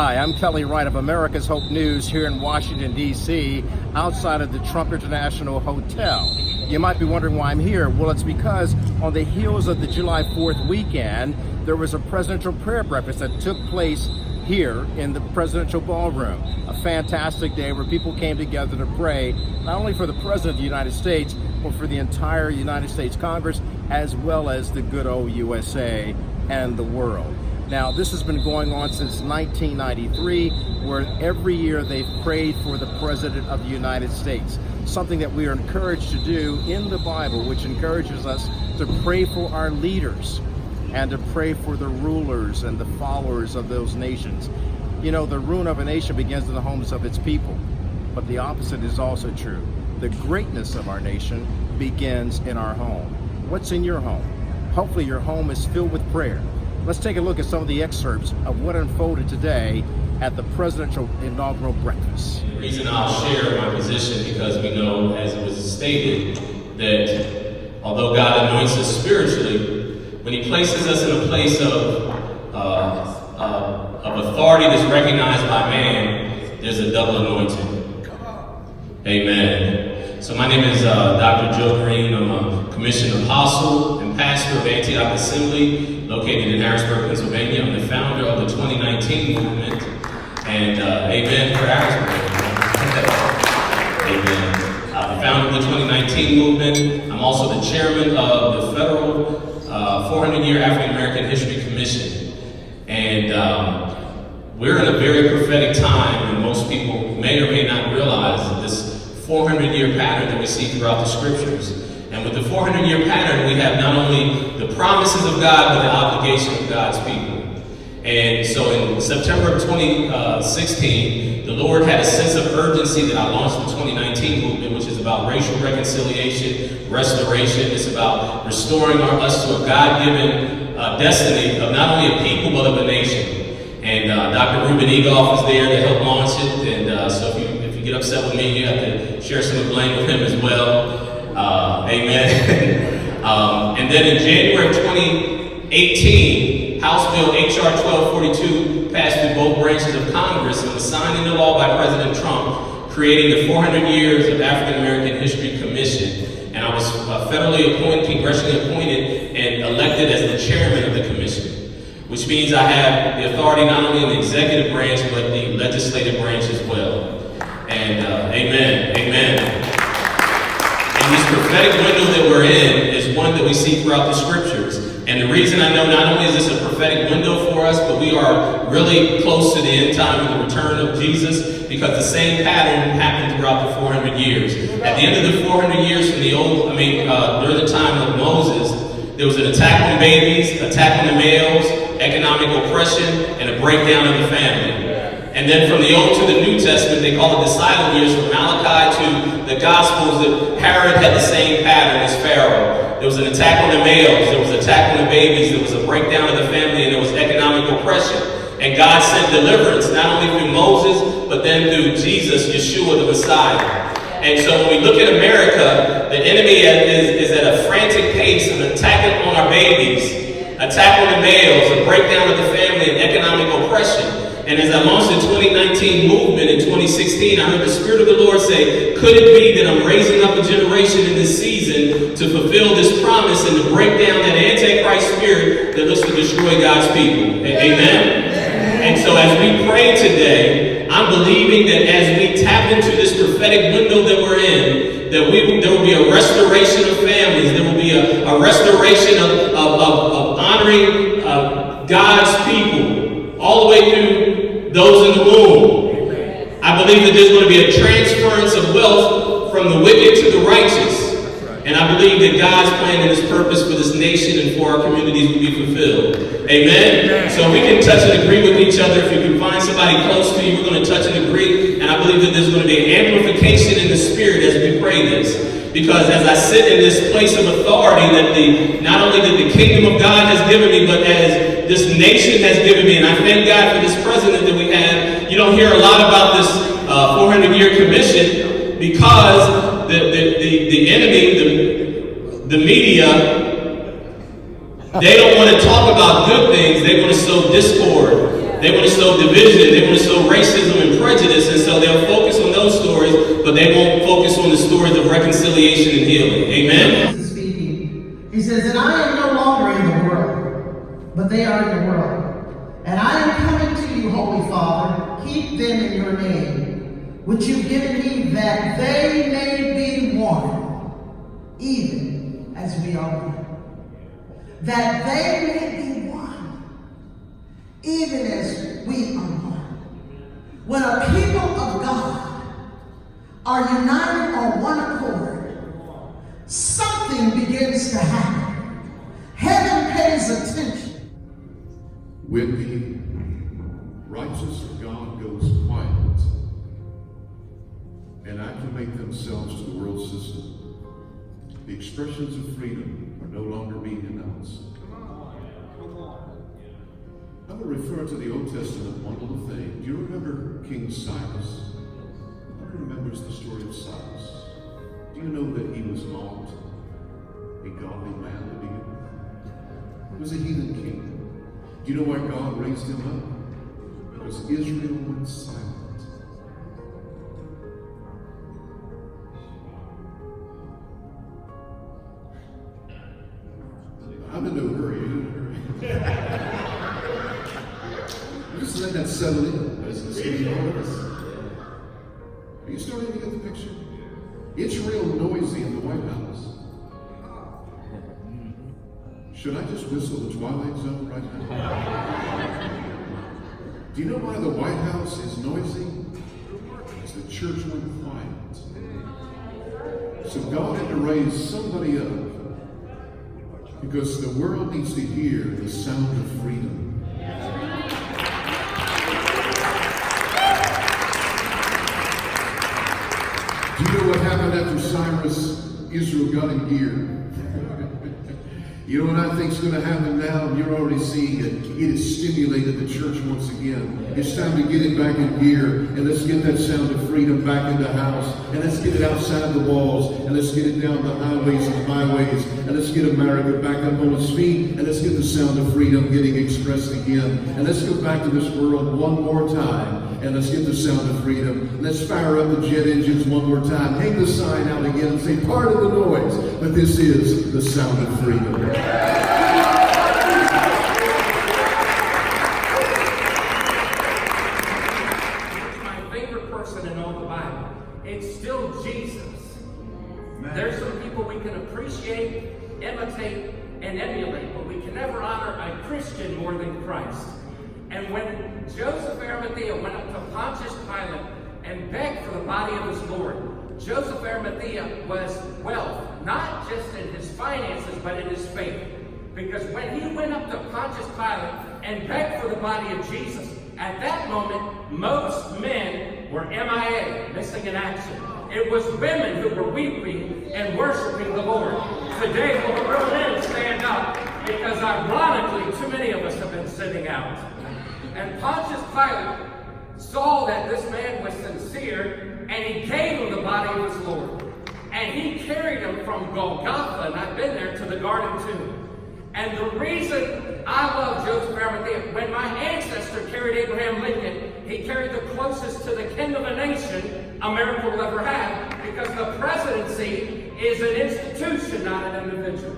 Hi, I'm Kelly Wright of America's Hope News here in Washington, D.C., outside of the Trump International Hotel. You might be wondering why I'm here. Well, it's because on the heels of the July 4th weekend, there was a presidential prayer breakfast that took place here in the presidential ballroom. A fantastic day where people came together to pray, not only for the President of the United States, but for the entire United States Congress, as well as the good old USA and the world. Now, this has been going on since 1993, where every year they've prayed for the President of the United States, something that we are encouraged to do in the Bible, which encourages us to pray for our leaders and to pray for the rulers and the followers of those nations. You know, the ruin of a nation begins in the homes of its people, but the opposite is also true. The greatness of our nation begins in our home. What's in your home? Hopefully your home is filled with prayer. Let's take a look at some of the excerpts of what unfolded today at the presidential inaugural breakfast. The reason I'll share my position because we know, as it was stated, that although God anoints us spiritually, when He places us in a place of authority that's recognized by man, there's a double anointing. Amen. So my name is Dr. Joe Green. I'm a commissioned apostle and pastor of Antioch Assembly, located in Harrisburg, Pennsylvania. I'm the founder of the 2019 movement. And amen for Harrisburg. Amen. I'm the founder of the 2019 movement. I'm also the chairman of the federal 400-year African American History Commission. And we're in a very prophetic time, and most people may or may not realize that this 400-year pattern that we see throughout the scriptures. And with the 400-year pattern, we have not only the promises of God, but the obligation of God's people. And so in September of 2016, the Lord had a sense of urgency that I launched the 2019 movement, which is about racial reconciliation, restoration. It's about restoring us to a God-given destiny of not only a people, but of a nation. And Dr. Ruben Egoff is there to help launch it. And so if you get upset with me, you have to share some of the blame with him as well. Amen. And then in January of 2018, House Bill H.R. 1242 passed through both branches of Congress and was signed into law by President Trump, creating the 400 Years of African American History Commission. And I was federally appointed, congressionally appointed, and elected as the chairman of the commission, which means I have the authority not only in the executive branch, but the legislative branch as well. And amen, amen. And this prophetic window that we're in is one that we see throughout the scriptures. And the reason I know not only is this a prophetic window for us, but we are really close to the end time of the return of Jesus, because the same pattern happened throughout the 400 years. At the end of the 400 years from during the time of Moses, there was an attack on babies, attack on the males, economic oppression, and a breakdown of the family. And then from the Old to the New Testament, they call it the silent years, from Malachi to the Gospels, that Herod had the same pattern as Pharaoh. There was an attack on the males, there was an attack on the babies, there was a breakdown of the family, and there was economic oppression. And God sent deliverance, not only through Moses, but then through Jesus, Yeshua, the Messiah. And so when we look at America, the enemy is at a frantic pace of attacking on our babies, attack on the males, a breakdown of the family, and economic oppression. And as I launched the 2019 movement in 2016, I heard the Spirit of the Lord say, could it be that I'm raising up a generation in this season to fulfill this promise and to break down that Antichrist spirit that looks to destroy God's people? Amen? And so as we pray today, I'm believing that as we tap into this prophetic window that we're in, that there will be a restoration of families. There will be a restoration of honoring God's people all the way through those in the womb. I believe that there's going to be a transference of wealth from the wicked to the righteous. And I believe that God's plan and His purpose for this nation and for our communities will be fulfilled. Amen? So we can touch and agree with each other. If you can find somebody close to you, we're going to touch and agree. And I believe that there's going to be an amplification in the spirit as we pray this. Because as I sit in this place of authority that not only that the kingdom of God has given me, but as this nation has given me, and I thank God for this president that we have. You don't hear a lot about this 400-year commission because the enemy, the media, they don't want to talk about good things. They want to sow discord. They want to sow division, they want to sow racism and prejudice, and so they'll focus on those stories, but they won't focus on the stories of reconciliation and healing. Amen? Jesus is speaking. He says, and I am no longer in the world, but they are in the world. And I am coming to you, Holy Father. Keep them in your name, which you've given me, that they may be one, even as we are one. That they may be one, even as we are one. When a people of God are united on one accord, something begins to happen. Heaven pays attention. When the righteous of God goes quiet and acclimate themselves to the world system, the expressions of freedom are no longer being announced. I will refer to the Old Testament one little thing. Do you remember King Cyrus? Who remembers the story of Cyrus? Do you know that he was not a godly man to begin with? He was a heathen king. Do you know why God raised him up? Because Israel went silent. I'm in no hurry. Are you in a hurry? Just let that settle in. It's getting all of us. Are you starting to get the picture? It's real noisy in the White House. Should I just whistle the Twilight Zone right now? Do you know why the White House is noisy? Because the church went quiet. So God had to raise somebody up, because the world needs to hear the sound of freedom. Do you know what happened after Cyrus? Israel got in gear. You know what I think is going to happen now? You're already seeing it. It has stimulated the church once again. It's time to get it back in gear, and let's get that sound of freedom back in the house, and let's get it outside the walls, and let's get it down the highways and byways, and let's get America back up on its feet, and let's get the sound of freedom getting expressed again. And let's go back to this world one more time, and let's get the sound of freedom. Let's fire up the jet engines one more time. Hang the sign out again and say, pardon the noise, but this is the sound of freedom. My favorite person in all the Bible. It's still Jesus. There's some people we can appreciate, imitate, and emulate, but we can never honor a Christian more than Christ. And when Joseph Arimathea went up to Pontius Pilate and begged for the body of his Lord, Joseph Arimathea was wealth, not just in his finances, but in his faith. Because when he went up to Pontius Pilate and begged for the body of Jesus, at that moment, most men were MIA, missing in action. It was women who were weeping and worshiping the Lord. Today, will the real men stand up? Because ironically, too many of us have been sitting out. And Pontius Pilate saw that this man was sincere, and he gave him the body of his Lord. And he carried him from Golgotha, and I've been there, to the Garden Tomb. And the reason I love Joseph Arimathea, when my ancestor carried Abraham Lincoln, he carried the closest to the king of a nation America will ever have, because the presidency is an institution, not an individual.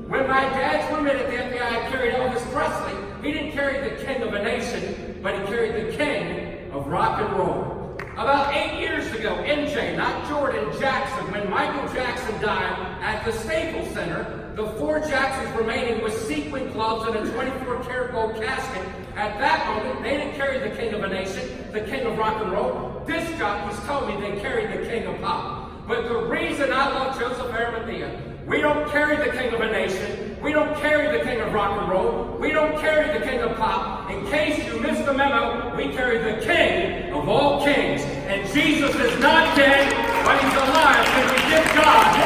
When my dad's roommate at the FBI carried Elvis Presley, he didn't carry the king of a nation, but he carried the king of rock and roll. About 8 years ago, MJ, not Jordan, Jackson, when Michael Jackson died at the Staples Center, the 4 Jacksons remaining with sequin gloves and a 24-karat gold casket. At that moment, they didn't carry the king of a nation, the king of rock and roll. Disc jockeys told me they carried the king of pop. But the reason I love Joseph Arimathea, we don't carry the king of a nation. We don't carry the king of rock and roll. We don't carry the king of pop. In case you missed the memo, we carry the king of all kings. And Jesus is not dead, but he's alive. Can we give God